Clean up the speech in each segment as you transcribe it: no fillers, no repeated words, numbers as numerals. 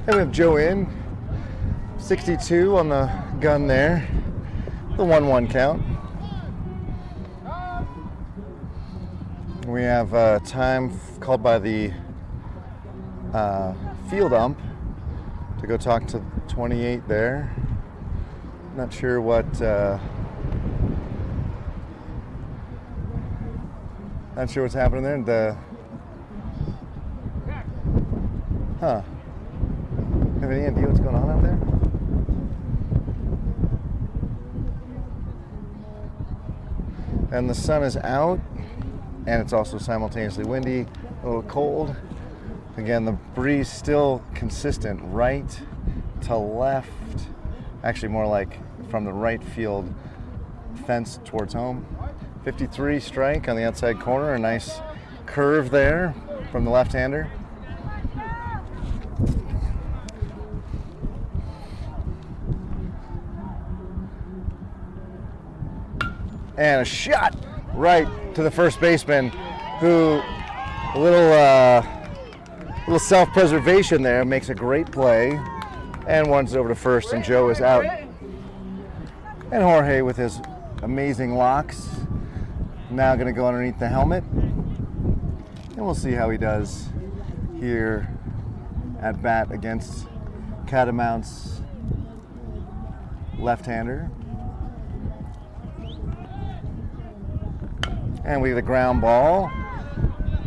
And we have Joe in, 62 on the gun there, the 1-1 count. We have time called by the field ump to go talk to 28 there. Not sure what, not sure what's happening there. Have any idea what's going on out there? And the sun is out, and it's also simultaneously windy, a little cold. Again, the breeze still consistent, right to left. Actually, more like from the right field fence towards home. 53 strike on the outside corner, a nice curve there from the left-hander. And a shot right to the first baseman, who a little self-preservation there, makes a great play and runs it over to first, and Joe is out. And Jorge, with his amazing locks, now going to go underneath the helmet, and we'll see how he does here at bat against Catamount's left-hander. And we get a ground ball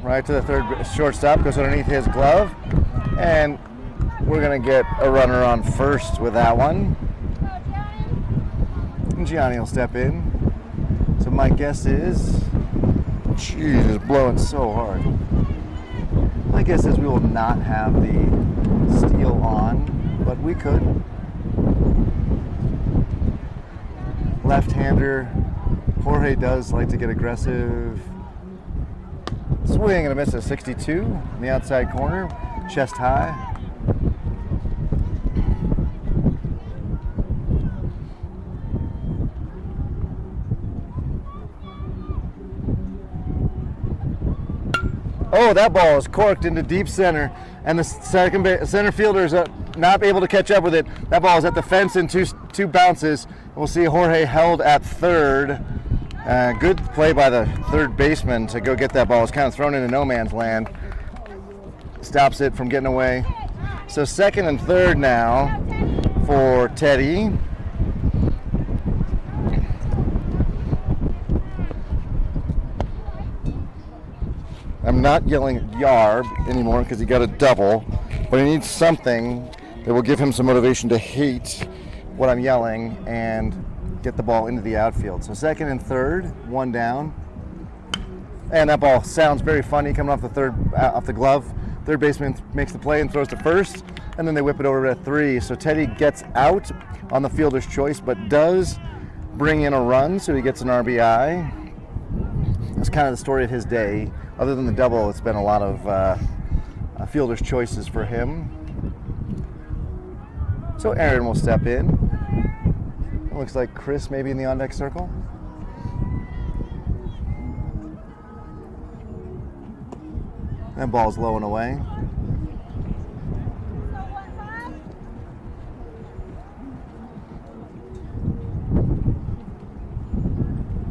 right to the third shortstop, goes underneath his glove, and we're going to get a runner on first with that one. And Gianni will step in. So my guess is, geez, it's blowing so hard. My guess is we will not have the steal on, but we could. Left-hander Jorge does like to get aggressive. Swing and a miss at 62 in the outside corner, chest high. Oh, that ball is corked into deep center, and the center fielder is not able to catch up with it. That ball is at the fence in two bounces. We'll see Jorge held at third. Good play by the third baseman to go get that ball. It's kind of thrown into no man's land. Stops it from getting away. So second and third now for Teddy. I'm not yelling Yarb anymore because he got a double, but he needs something that will give him some motivation to hate what I'm yelling and get the ball into the outfield. So second and third, one down. And that ball sounds very funny coming off the glove. Third baseman makes the play and throws to first, and then they whip it over to three. So Teddy gets out on the fielder's choice, but does bring in a run, so he gets an RBI. That's kind of the story of his day. Other than the double, it's been a lot of fielder's choices for him. So Aaron will step in. It looks like Chris maybe in the on-deck circle. That ball's low and away.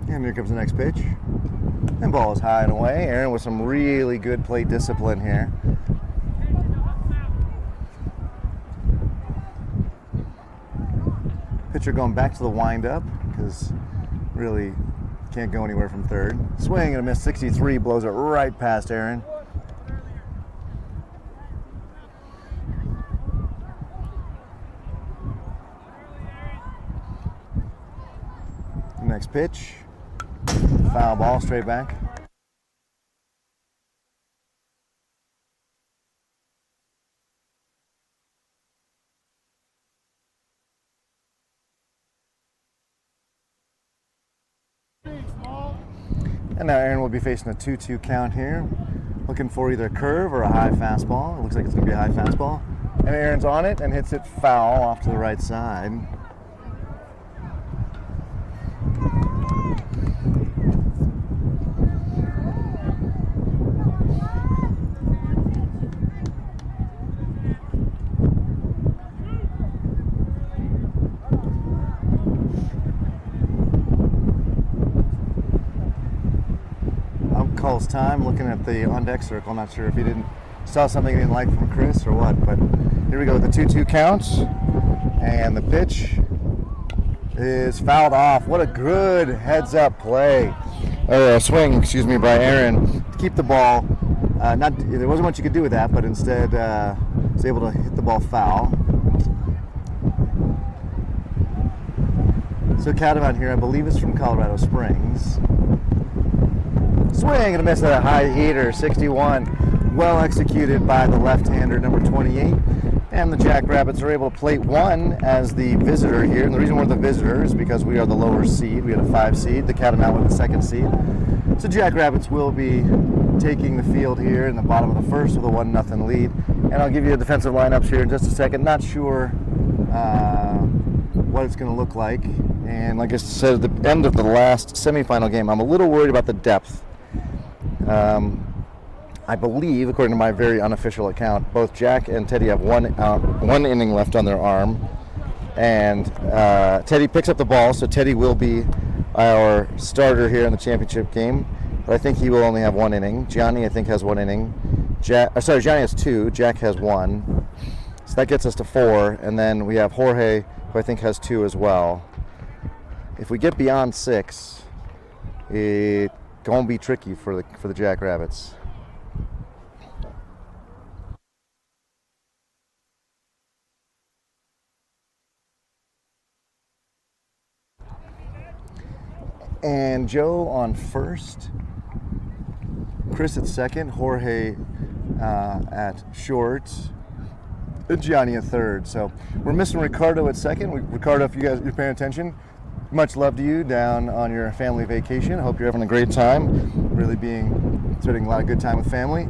And here comes the next pitch. And ball is high and away. Aaron with some really good plate discipline here. Pitcher going back to the windup because really can't go anywhere from third. Swing and a miss, 63, blows it right past Aaron. Next pitch, foul ball, straight back. And now Aaron will be facing a 2-2 count here, looking for either a curve or a high fastball. It looks like it's going to be a high fastball. And Aaron's on it and hits it foul off to the right side. all his time looking at the on-deck circle. Not sure if he saw something he didn't like from Chris or what, but here we go with the 2-2 count, and the pitch is fouled off. What a good heads-up play, or swing, excuse me, by Aaron to keep the ball. There wasn't much you could do with that, but instead was able to hit the ball foul. So Catamount here, I believe is from Colorado Springs. Swing and a miss at a high heater, 61. Well executed by the left-hander, number 28. And the Jackrabbits are able to plate one as the visitor here. And the reason we're the visitor is because we are the lower seed. We had a 5 seed, the Catamount with the 2nd seed. So Jackrabbits will be taking the field here in the bottom of the first with a 1-0 lead. And I'll give you the defensive lineups here in just a second. Not sure what it's going to look like. And like I said at the end of the last semifinal game, I'm a little worried about the depth. I believe, according to my very unofficial account, both Jack and Teddy have one inning left on their arm. And Teddy picks up the ball, so Teddy will be our starter here in the championship game. But I think he will only have 1 inning. Gianni, I think, has 1 inning. Gianni has 2. Jack has 1. So that gets us to 4. And then we have Jorge, who I think has 2 as well. If we get beyond 6, it's gonna be tricky for the Jackrabbits. And Joe on first, Chris at second, Jorge at short, and Gianni at third. So we're missing Ricardo at second. Ricardo, if you guys are paying attention, much love to you down on your family vacation. I hope you're having a great time, really spending a lot of good time with family.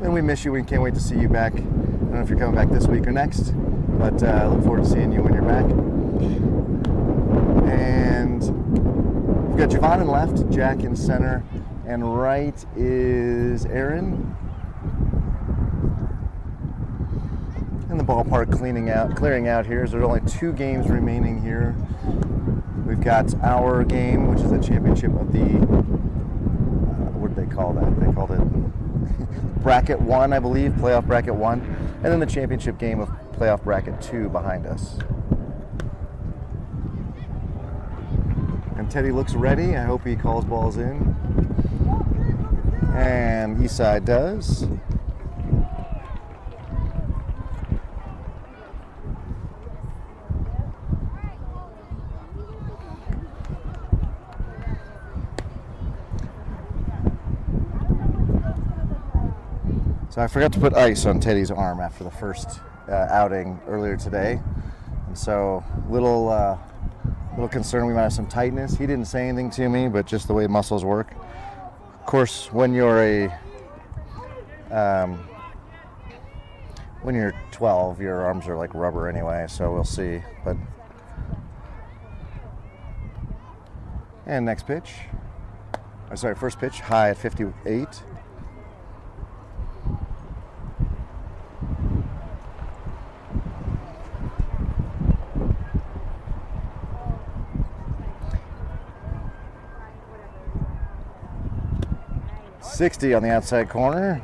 And we miss you. We can't wait to see you back. I don't know if you're coming back this week or next, but I look forward to seeing you when you're back. And we've got Javon in left, Jack in center, and right is Aaron. And the ballpark clearing out here. So there's only 2 games remaining here. We've got our game, which is the championship of the, what did they call that? They called it Bracket 1, I believe, Playoff Bracket 1. And then the championship game of Playoff Bracket 2 behind us. And Teddy looks ready. I hope he calls balls in. And Eastside does. So I forgot to put ice on Teddy's arm after the first outing earlier today. And so little concerned we might have some tightness. He didn't say anything to me, but just the way muscles work. Of course, when you're 12, your arms are like rubber anyway, so we'll see. And next pitch. First pitch, high at 58. .60 on the outside corner.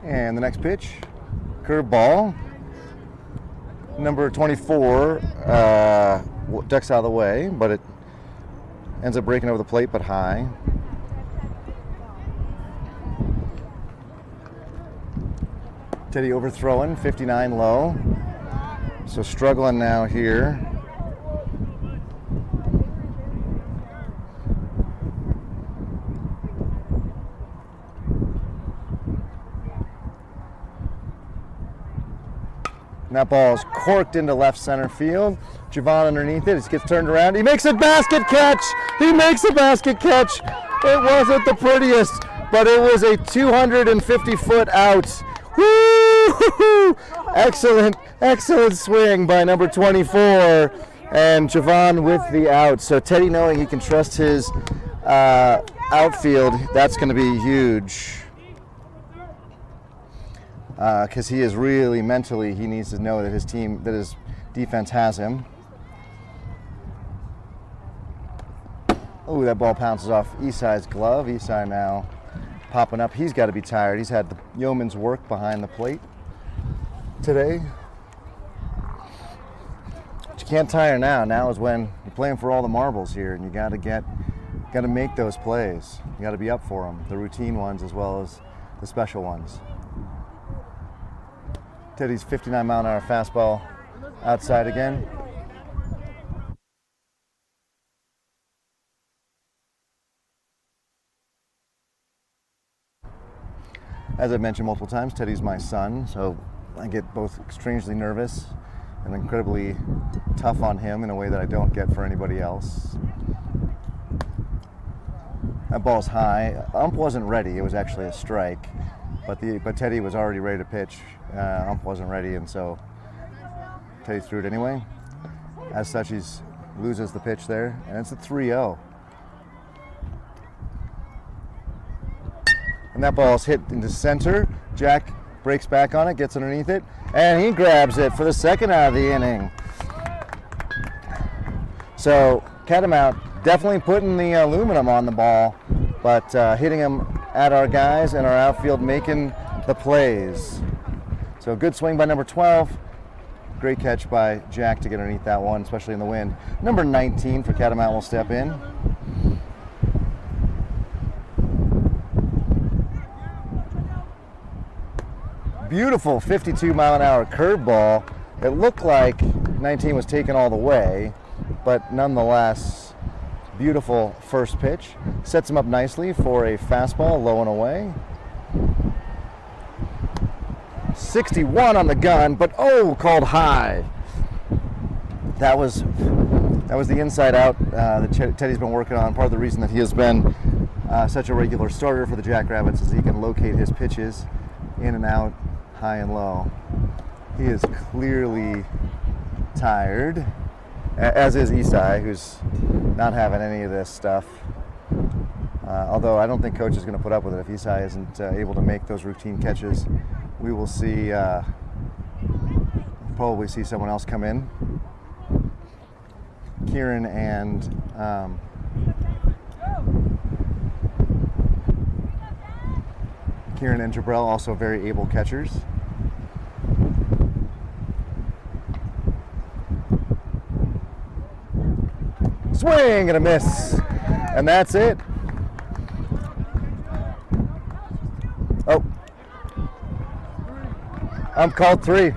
And the next pitch, curveball. Number 24 ducks out of the way, but it ends up breaking over the plate, but high. Teddy overthrowing, 59 low. So struggling now here. And that ball is corked into left center field. Javon underneath it. It gets turned around. He makes a basket catch. He makes a basket catch. It wasn't the prettiest, but it was a 250-foot out. Woo! Excellent swing by number 24, and Javon with the out. So Teddy, knowing he can trust his outfield, that's going to be huge. because he is really mentally, he needs to know that his defense has him. Oh, that ball pounces off Isai's glove. Isai now popping up. He's got to be tired. He's had the yeoman's work behind the plate today. But you can't tire now. Now is when you're playing for all the marbles here, and you got to make those plays. You got to be up for them, the routine ones as well as the special ones. Teddy's 59-mile-an-hour fastball outside again. As I've mentioned multiple times, Teddy's my son, so I get both strangely nervous and incredibly tough on him in a way that I don't get for anybody else. That ball's high. Ump wasn't ready. It was actually a strike, but Teddy was already ready to pitch. Ump wasn't ready, and so Teddy threw it anyway. As such, he loses the pitch there, and it's a 3-0. And that ball's hit into center. Jack breaks back on it, gets underneath it, and he grabs it for the second out of the inning. So Catamount definitely putting the aluminum on the ball, but hitting him at our guys and our outfield making the plays. So good swing by number 12. Great catch by Jack to get underneath that one, especially in the wind. Number 19 for Catamount will step in. Beautiful 52-mile-an-hour curveball. It looked like 19 was taken all the way, but nonetheless, beautiful first pitch. Sets him up nicely for a fastball, low and away. 61 on the gun, but called high. That was the inside out that Teddy's been working on. Part of the reason that he has been such a regular starter for the Jackrabbits is he can locate his pitches in and out, high and low. He is clearly tired, as is Isai, who's not having any of this stuff. Although I don't think coach is going to put up with it. If Isai isn't able to make those routine catches, we will see, probably see someone else come in. Kieran and Jabrell, also very able catchers. Swing and a miss, and that's it. Oh, I'm called 3.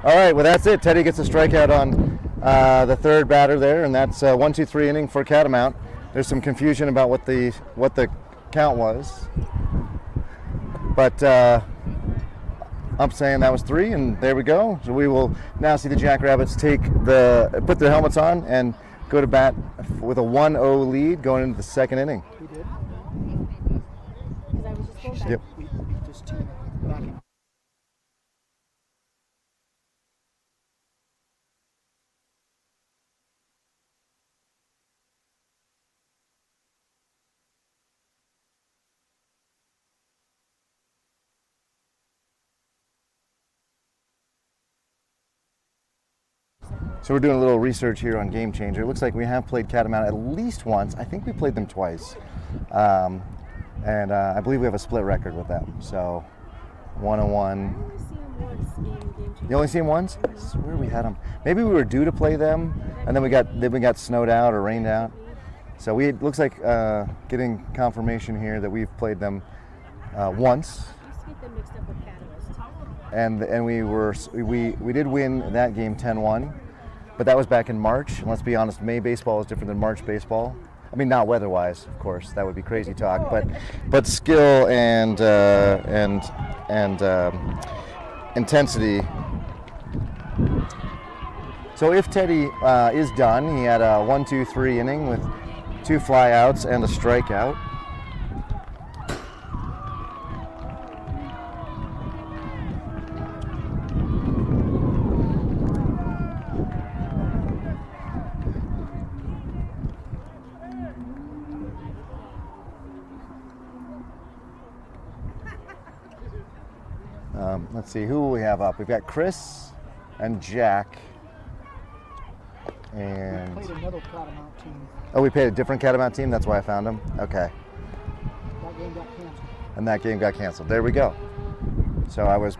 All right, well that's it. Teddy gets a strikeout on the third batter there, and that's 1-2-3 inning for Catamount. There's some confusion about what the count was, but I'm saying that was 3, and there we go. So we will now see the Jackrabbits put their helmets on and go to bat with a 1-0 lead going into the second inning. We did. Because I was just going back. Yep. We beat this team back in. So we're doing a little research here on Game Changer. It looks like we have played Catamount at least once. I think we played them twice. And I believe we have a split record with them. So 1-1. You only see them once? I swear we had them. Maybe we were due to play them, and then we got snowed out or rained out. So it looks like getting confirmation here that we've played them once. And we did win that game 10-1. But that was back in March, and let's be honest, May baseball is different than March baseball. I mean, not weather-wise, of course, that would be crazy talk, but skill and intensity. So if Teddy is done, he had a 1-2-3 inning with 2 flyouts and a strikeout. Let's see, who we have up? We've got Chris and Jack. And Played another Catamount team. oh, we played a different Catamount team? That's why I found them? Okay. That game got canceled. And that game got canceled. There we go. So I was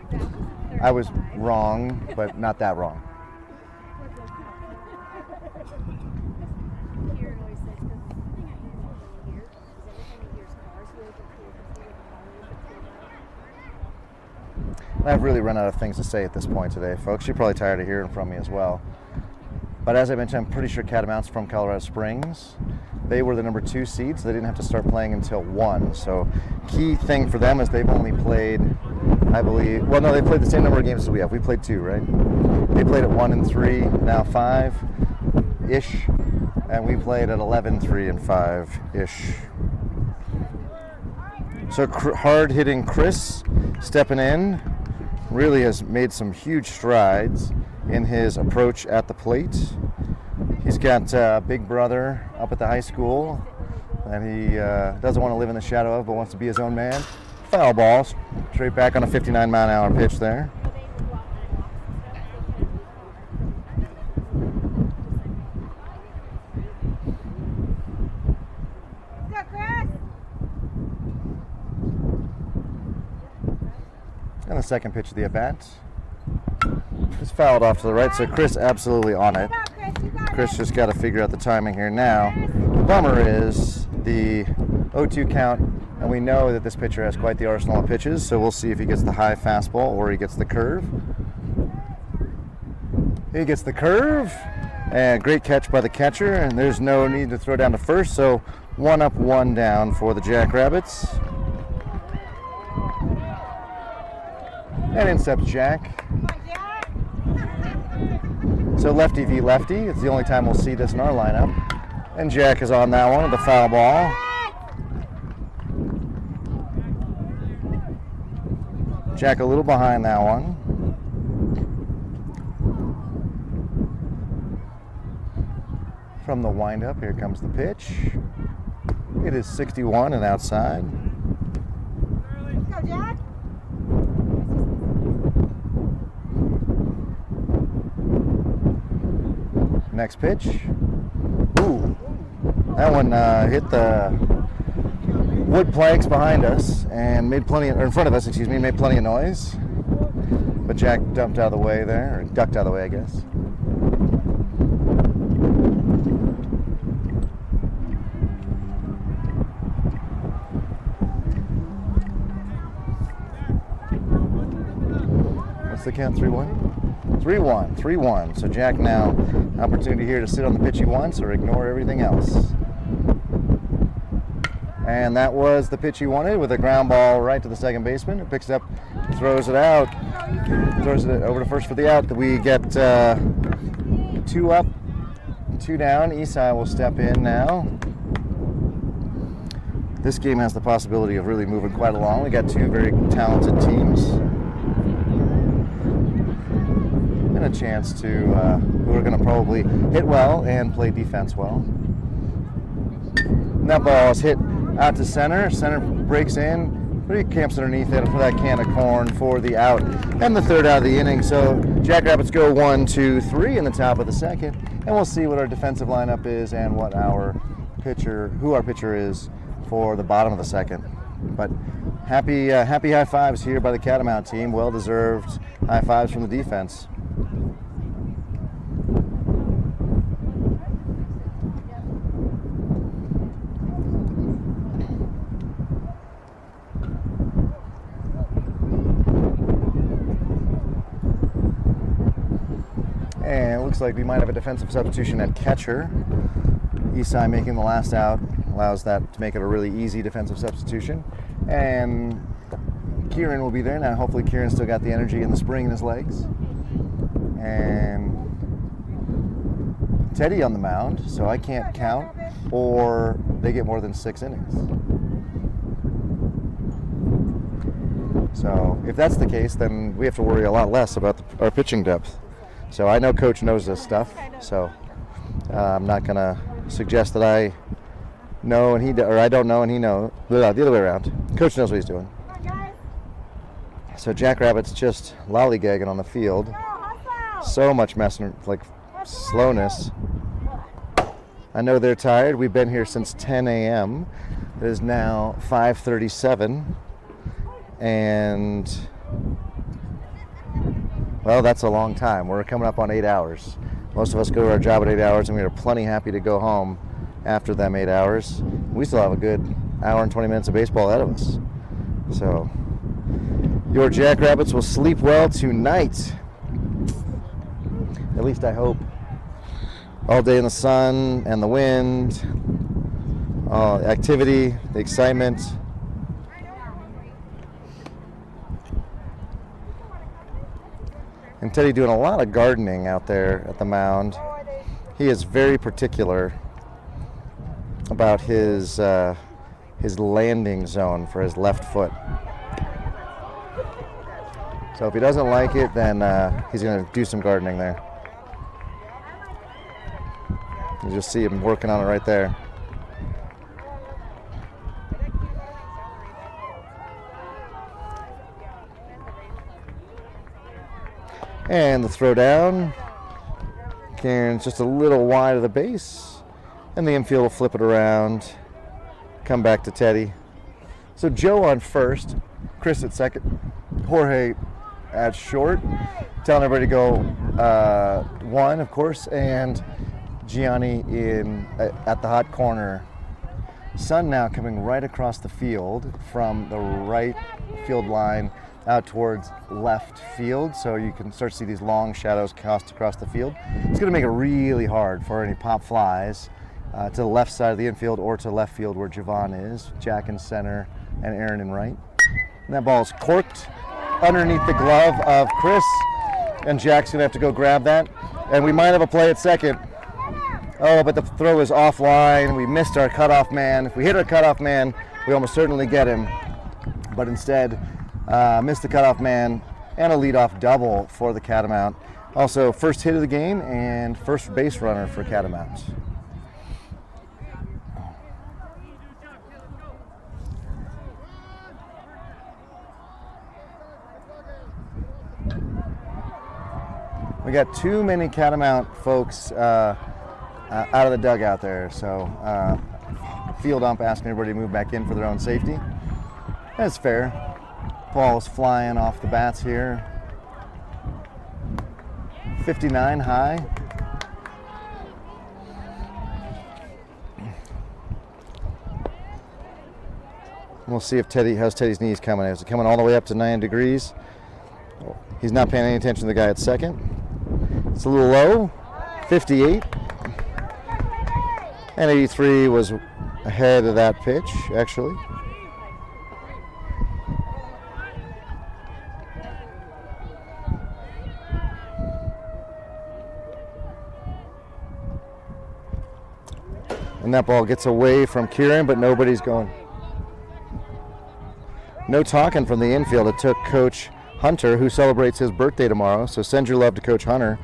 wrong, but not that wrong. Kieran always says, because the thing I hear from here is every time he hears cars, he always looks to see what the car is. I've really run out of things to say at this point today, folks. You're probably tired of hearing from me as well. But as I mentioned, I'm pretty sure Catamount's from Colorado Springs. They were the number 2 seed, so they didn't have to start playing until 1. So key thing for them is they've only played, I believe, well, no, they played the same number of games as we have. We played 2, right? They played at 1 and 3, now 5-ish, and we played at 11, 3, and 5-ish. So hard-hitting Chris stepping in really has made some huge strides in his approach at the plate. He's got a big brother up at the high school that he doesn't want to live in the shadow of, but wants to be his own man. Foul ball, straight back on a 59-mile-an-hour pitch there. Go, Chris! And the second pitch of the at-bat is fouled off to the right, so Chris absolutely on it. Chris just got to figure out the timing here now. The bummer is the 0-2 count, and we know that this pitcher has quite the arsenal of pitches, so we'll see if he gets the high fastball or he gets the curve. He gets the curve, and great catch by the catcher, and there's no need to throw down to first, so 1 up, 1 down for the Jackrabbits. And in steps Jack. So lefty v lefty. It's the only time we'll see this in our lineup. And Jack is on that one with the foul ball. Jack a little behind that one. From the windup, here comes the pitch. It is 61 and outside. Go, Jack! Next pitch. Ooh, that one hit the wood planks behind us and made plenty of, or in front of us, excuse me, made plenty of noise. But Jack dumped out of the way there, or ducked out of the way, I guess. What's the count? 3-1? 3-1, 3-1. So Jack now, opportunity here to sit on the pitch he wants or ignore everything else. And that was the pitch he wanted with a ground ball right to the second baseman. It picks it up, throws it out, throws it over to first for the out. We get 2 up, 2 down. Esai will step in now. This game has the possibility of really moving quite along. We got 2 very talented teams. And a chance to, who are going to probably hit well and play defense well. And that ball is hit out to center. Center breaks in, but he camps underneath it for that can of corn for the out. And the third out of the inning. So Jackrabbits go 1, 2, 3 in the top of the second. And we'll see what our defensive lineup is and what our pitcher, who our pitcher is for the bottom of the second. But happy high fives here by the Catamount team. Well-deserved high fives from the defense. And it looks like we might have a defensive substitution at catcher. Esai making the last out allows that to make it a really easy defensive substitution. And Kieran will be there now. Hopefully Kieran's still got the energy and the spring in his legs. And Teddy on the mound, so I can't count, or they get more than 6 innings. So if that's the case, then we have to worry a lot less about our pitching depth. So I know Coach knows this stuff, so I'm not going to suggest that I know and or I don't know and he knows. The other way around. Coach knows what he's doing. So Jackrabbit's just lollygagging on the field. So much messing, like slowness. I know they're tired. We've been here since 10 a.m. It is now 5:37. And, well, that's a long time. We're coming up on 8 hours. Most of us go to our job at 8 hours, and we are plenty happy to go home after them 8 hours. We still have a good hour and 20 minutes of baseball ahead of us. So, your Jackrabbits will sleep well tonight. At least I hope. All day in the sun and the wind, activity, the excitement. And Teddy doing a lot of gardening out there at the mound. He is very particular about his landing zone for his left foot. So if he doesn't like it, then he's going to do some gardening there. You just see him working on it right there. And the throw down. Karen's just a little wide of the base. And the infield will flip it around. Come back to Teddy. So Joe on first. Chris at second. Jorge at short. Telling everybody to go one, of course. And Gianni at the hot corner. Sun now coming right across the field from the right field line out towards left field, so you can start to see these long shadows cast across the field. It's going to make it really hard for any pop flies to the left side of the infield or to left field where Javon is, Jack in center and Aaron in right. And that ball is corked underneath the glove of Chris, and Jack's going to have to go grab that. And we might have a play at second. Oh, but the throw is offline. We missed our cutoff man. If we hit our cutoff man, we almost certainly get him. But instead, missed the cutoff man and a leadoff double for the Catamount. Also, first hit of the game and first base runner for Catamount. We got too many Catamount folks out of the dugout there, so field ump asking everybody to move back in for their own safety. That's fair. Ball is flying off the bats here. 59 high. We'll see if how's Teddy's knees coming. Is it coming all the way up to 9 degrees? He's not paying any attention to the guy at second. It's a little low. 58. And 83 was ahead of that pitch, actually. And that ball gets away from Kieran, but nobody's going. No talking from the infield. It took Coach Hunter, who celebrates his birthday tomorrow, so send your love to Coach Hunter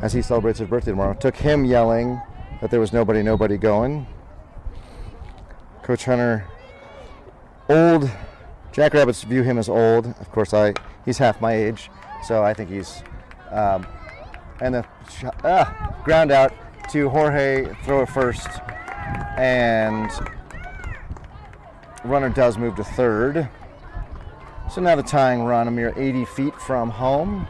as he celebrates his birthday tomorrow. It took him yelling that there was nobody going. Coach Hunter, old. Jackrabbits view him as old. Of course, he's half my age, so I think he's. And the ground out to Jorge, throw it first, and runner does move to third. So now the tying run, a mere 80 feet from home.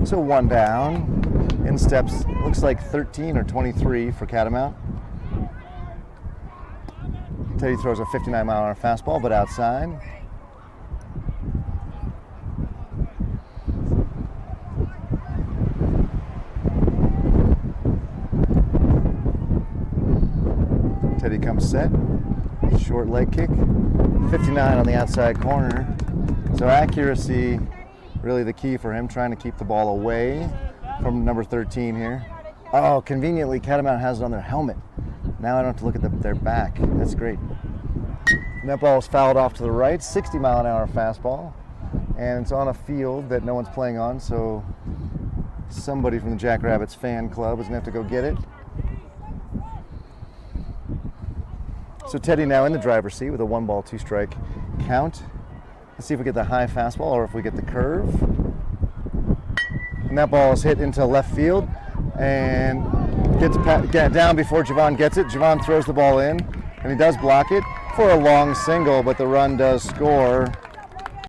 So one down, in steps, looks like 13 or 23 for Catamount. Teddy throws a 59-mile-an-hour fastball, but outside. Teddy comes set, short leg kick, 59 on the outside corner. So accuracy, really the key for him, trying to keep the ball away from number 13 here. Oh, conveniently, Catamount has it on their helmet. Now I don't have to look at their back. That's great. And that ball is fouled off to the right, 60-mile-an-hour fastball. And it's on a field that no one's playing on, so somebody from the Jackrabbits fan club is going to have to go get it. So Teddy now in the driver's seat with a 1-ball, 2-strike count. Let's see if we get the high fastball or if we get the curve. And that ball is hit into left field and gets down before Javon gets it. Javon throws the ball in, and he does block it for a long single, but the run does score.